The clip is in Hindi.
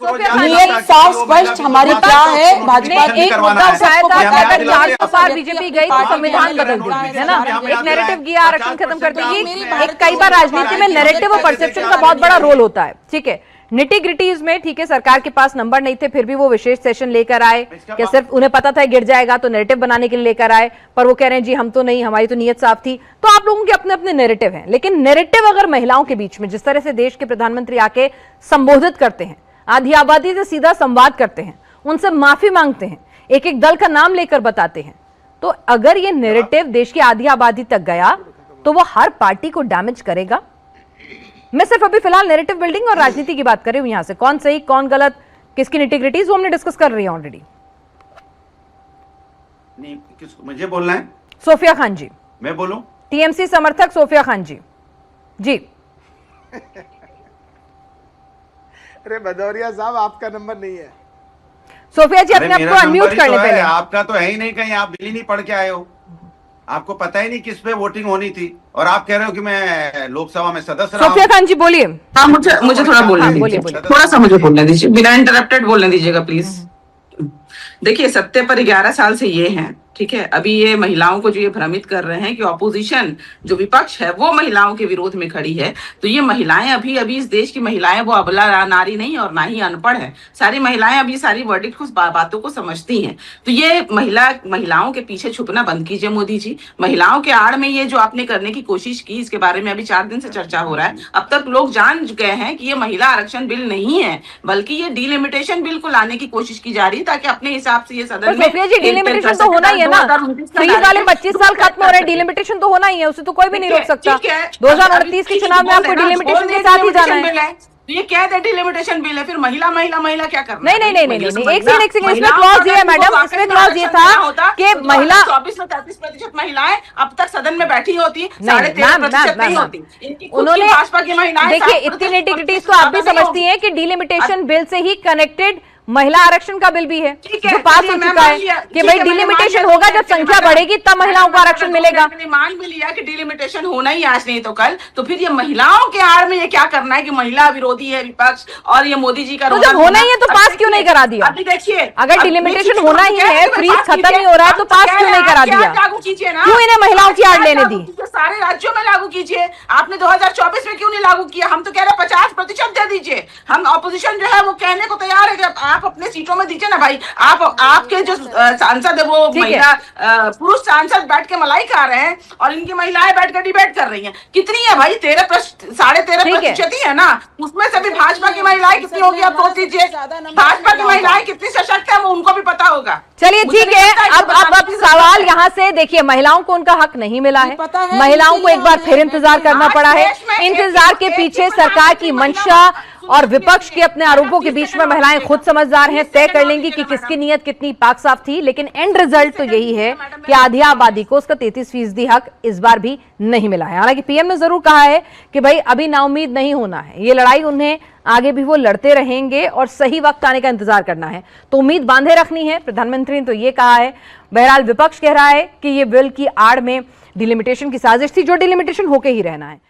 साफ स्पष्ट हमारी क्या है, भाजपा ने एक मुद्दा उठाया था कि अगर 400 पार बीजेपी गई तो संविधान बदल देगी, है ना। एक नैरेटिव किया, आरक्षण खत्म कर देगी। एक कई बार राजनीति में नैरेटिव और परसेप्शन का बहुत बड़ा रोल होता है, ठीक है। निटी ग्रिटीज में ठीक है, सरकार के पास नंबर नहीं थे, फिर भी वो विशेष सेशन लेकर आए। क्या सिर्फ उन्हें पता था गिर जाएगा तो नैरेटिव बनाने के लिए लेकर आए, पर वो कह रहे हैं जी हम तो नहीं, हमारी तो नीयत साफ थी। तो आप लोगों के अपने अपने नैरेटिव हैं, लेकिन नैरेटिव अगर महिलाओं के बीच में जिस तरह से देश के प्रधानमंत्री आके संबोधित करते हैं, आधी आबादी से सीधा संवाद करते हैं, उनसे माफी मांगते हैं, एक एक दल का नाम लेकर बताते हैं, तो अगर ये नैरेटिव देश की आधी आबादी तक गया तो वो हर पार्टी को डैमेज करेगा। मैं सिर्फ अभी फिलहाल नैरेटिव बिल्डिंग और राजनीति की बात कर रही हूं, यहां से कौन सही कौन गलत, किसकी निटिग्रिटीज वो हमने डिस्कस कर रही है ऑलरेडी। नहीं, किसको मुझे बोलना है? सोफिया खान जी। मैं बोलूं? टीएमसी समर्थक सोफिया खान जी। जी अरे भदौरिया साहब, आपका नंबर नहीं है। सोफिया जी अपने आप को अनम्यूट कर ले पहले। आपका तो है ही नहीं, कहीं आप बिल ही नहीं पढ़ के आए हो, आपको पता ही नहीं किस पे वोटिंग होनी थी, और आप कह रहे हो कि मैं लोकसभा में सदस्य रहा हूं। सोफिया खान जी बोलिए। हाँ, मुझे थोड़ा बोलने दीजिए, थोड़ा सा मुझे बोलने दीजिए, बिना इंटरप्टेड बोलने दीजिएगा प्लीज। देखिए, सत्ते पर 11 साल से ये हैं, ठीक है। अभी ये महिलाओं को जो ये भ्रमित कर रहे हैं कि ऑपोजिशन जो विपक्ष है वो महिलाओं के विरोध में खड़ी है, तो ये महिलाएं अभी इस देश की महिलाएं वो अबला नारी नहीं और ना ही अनपढ़ है। सारी महिलाएं अभी सारी वर्डिक्ट को बातों को समझती हैं। तो ये महिलाओं के पीछे छुपना बंद कीजिए मोदी जी। महिलाओं के आड़ में ये जो आपने करने की कोशिश की, इसके बारे में अभी 4 दिन से चर्चा हो रहा है। अब तक लोग जान गए हैं कि ये महिला आरक्षण बिल नहीं है, बल्कि ये डिलिमिटेशन बिल को लाने की कोशिश की जा रही है, ताकि अपने हिसाब से ये सदन में डिलिमिटेशन तो होना ही है ना। फ्रीज वाले 25 साल खत्म हो रहे हैं, डिलिमिटेशन तो होना ही है, उसे तो कोई भी नहीं रोक सकता। 2029 के चुनाव में आपको डिलिमिटेशन के साथ ही जाना है। तो ये क्या है, डिलिमिटेशन बिल है, फिर महिला क्या करना? नहीं, एक सेकंड, इसमें क्लॉज ये है मैडम, इसमें क्लॉज ये था कि महिला 24 में 33% महिलाएं अब तक सदन में बैठी होती, 13.5% नहीं होती। उन्होंने भाजपा की महिलाएं, देखिए इतनी नेटिविटीज तो आप भी समझती हैं कि डिलिमिटेशन बिल से ही कनेक्टेड महिला आरक्षण का बिल भी है जो पास हो चुका है कि भाई डिलिमिटेशन होगा, जब संख्या बढ़ेगी तब महिलाओं को आरक्षण मिलेगा। मान भी लिया कि डिलिमिटेशन होना ही आज नहीं तो कल, तो फिर ये महिलाओं के आड़ में ये क्या करना है कि महिला विरोधी है विपक्ष, और ये मोदी जी का तो जब होना ही है तो पास क्यों नहीं करा दिया? अभी देखिए, अगर डिलिमिटेशन होना ही है, फ्रीज खत्म नहीं हो रहा है, तो पास क्यों नहीं करा दिया? लागू कीजिए ना, क्यों इन्हें महिलाओं की आड़ लेने दी? सारे राज्यों में लागू कीजिए। आपने 2024 में क्यों नहीं लागू किया? हम तो कह रहे 50% दे दीजिए। हम ऑपोजिशन जो है वो कहने को तैयार है कि आप अपने सीटों में दीजिए ना भाई। आपके जो सांसद है वो महिला पुरुष सांसद बैठ के मलाई खा रहे हैं और इनकी महिलाएं बैठ कर डिबेट कर रही हैं। कितनी है भाई? 13.5% ही है ना, उसमें से भी भाजपा की महिलाएं कितनी होगी आप सोच लीजिए। भाजपा की महिलाएं कितनी सशक्त है वो उनको भी पता होगा। चलिए ठीक है, अब सवाल यहाँ से देखिए, महिलाओं को उनका हक नहीं मिला है, महिलाओं को एक बार फिर इंतजार करना पड़ा है। इंतजार के पीछे सरकार की मंशा और विपक्ष के अपने आरोपों के बीच में महिलाएं खुद समझदार हैं, तय कर लेंगी कि किसकी नीयत कितनी पाक साफ थी। लेकिन एंड रिजल्ट तो यही है कि आधी आबादी को उसका 33% हक इस बार भी नहीं मिला है। हालांकि पीएम ने जरूर कहा है कि भाई अभी नाउम्मीद नहीं होना है, ये लड़ाई उन्हें आगे भी वो लड़ते रहेंगे और सही वक्त आने का इंतजार करना है, तो उम्मीद बांधे रखनी है। प्रधानमंत्री ने तो ये कहा है। बहरहाल विपक्ष कह रहा है कि ये बिल की आड़ में डिलिमिटेशन की साजिश थी, जो डिलिमिटेशन होके ही रहना है।